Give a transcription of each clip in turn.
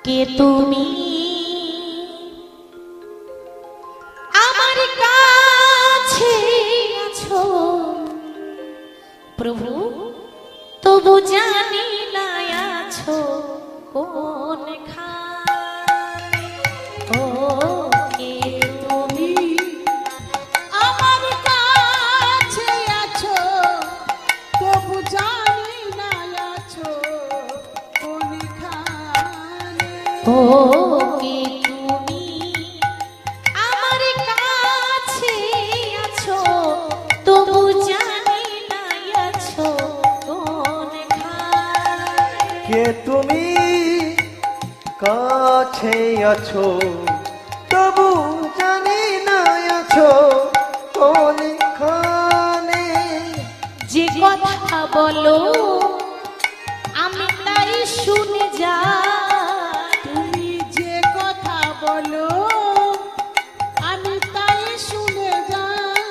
কে তুমি আমার কাছে আছো প্রভু, তবু জানি না আছো কোনখানে। ও কে তুমি আমার কাছে আছো, তবু জানি না আছো কোনখানে। ও কে তুমি আমার কাছে আছো, তবু জানি না আছো কোনখানে। কে তুমি কাছে আছো, তবু জানি না আছো কোনখানে। যে কথা বলো আমি তাই শুনে যাই, তুমি যে কথা বলো আমি তাই শুনে যাই।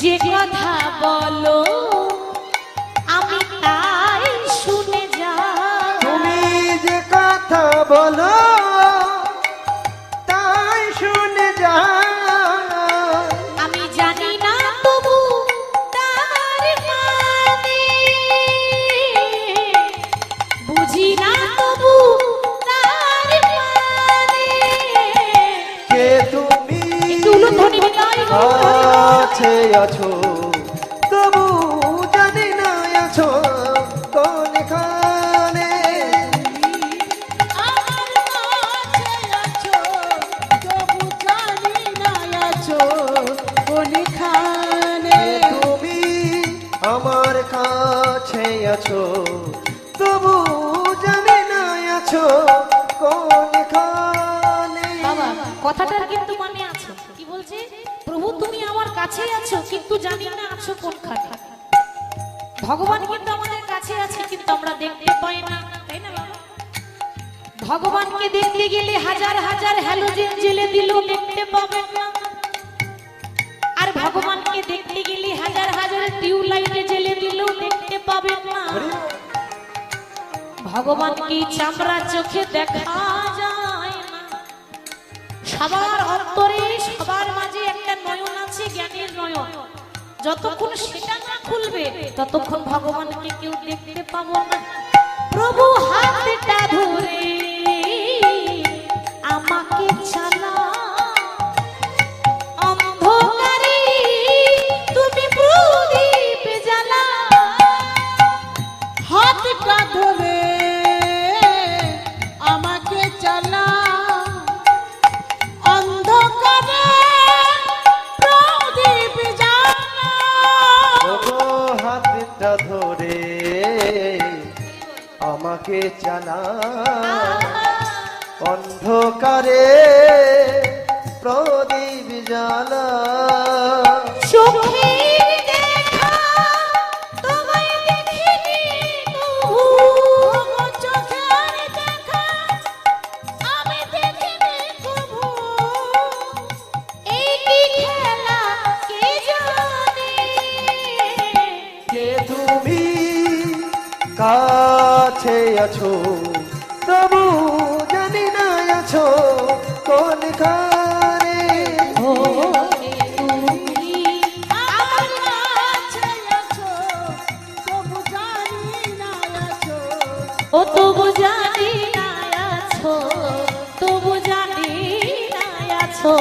যে কথা বলো আমি তাই শুনে যাই। তুমি যে কথা বলো তাই শুনে যা। আমি জানি না তবু তার মানে, বুঝি না তবু তার মানে। কে তুমি একটু উলুধ্বনি বিদায় কাছে আছো, তবু জানি না আছো কোনখানে। আমার কাছে আছো, তবু জানি না আছো কোনখানে। কে তুমি আমার কাছে আছো, তবু জানি না আছো কোনখানে। বাবা কথাটার কিন্তু মানে আছে, কি বলছে? প্রভু তুমি আমার কাছে আছো কিন্তু জানি না আছো কোনখানে। ভগবান কিন্তু আমাদের কাছে আছে কিন্তু আমরা দেখতে পাই না, তাই না বাবা? ভগবানকে দেখতে গেলে হাজার হাজার হ্যালোজেন জ্বেলে দিলেও দেখতে পাবেন না, আর ভগবানকে দেখতে গেলে হাজার হাজার টিউবলাইট জ্বেলে দিলেও দেখতে পাবেন না। ভগবানকে চামড়া চোখে দেখা যায় না। সবার অন্তরে সবার মাঝে একটা নয়ন আছে, জ্ঞানের নয়ন। যতক্ষণ সেটা না খুলবে ততক্ষণ ভগবানকে কেউ দেখতে পাবো না। প্রভু হাতটা ধরে আমাকে চালা, অন্ধকারে তুমি প্রদীপ জ্বালা। হাতটা ধরে আমাকে চালা, অন্ধকারে প্রদীপ জ্বালা। ওগো হাতটা ধরে আমাকে চালা, অন্ধকারে প্রদীপ জ্বালা। চোখের দেখা তোমায় দেখিনি তবু, ওগো চোখের দেখা আমি দেখিনি তবু। এই কি খেলা কে জানে। কে তুমি কাছে আছো, তবু জানি না আছো কোনখানে। ও কে তুমি আমার কাছে আছো, তবু জানি না আছো। ও তবু জানি না আছো, তবু জানি না আছো